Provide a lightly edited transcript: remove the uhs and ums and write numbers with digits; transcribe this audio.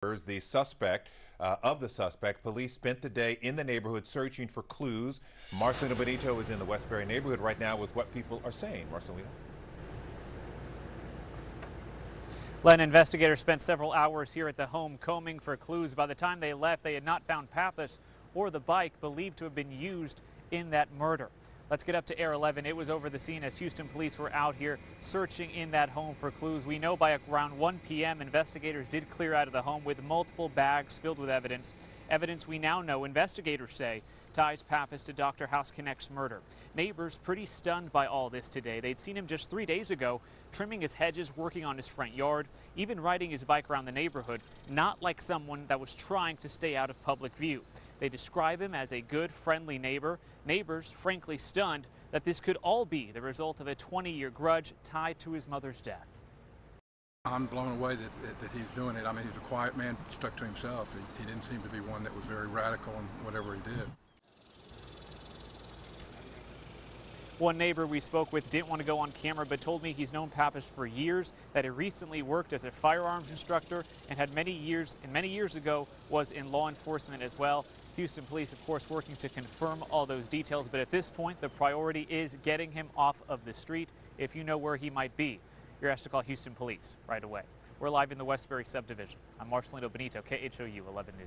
The suspect. Police spent the day in the neighborhood searching for clues. Marcelino Benito is in the Westbury neighborhood right now with what people are saying. Marcelino. Len, investigators spent several hours here at the home combing for clues. By the time they left, they had not found Pappas or the bike believed to have been used in that murder. Let's get up to Air 11. It was over the scene as Houston police were out here searching in that home for clues. We know by around 1 p.m. investigators did clear out of the home with multiple bags filled with evidence. Evidence we now know, investigators say, ties Pappas to Dr. Hausknecht's murder. Neighbors pretty stunned by all this today. They'd seen him just 3 days ago trimming his hedges, working on his front yard, even riding his bike around the neighborhood, not like someone that was trying to stay out of public view. They describe him as a good, friendly neighbor. Neighbors, frankly stunned that this could all be the result of a 20-year grudge tied to his mother's death. I'm blown away that he's doing it. I mean, he's a quiet man, stuck to himself. He didn't seem to be one that was very radical in whatever he did. One neighbor we spoke with didn't want to go on camera, but told me he's known Pappas for years, that he recently worked as a firearms instructor and had many years ago was in law enforcement as well. Houston police, of course, working to confirm all those details, but at this point, the priority is getting him off of the street. If you know where he might be, you're asked to call Houston police right away. We're live in the Westbury subdivision. I'm Marcelino Benito, KHOU 11 News.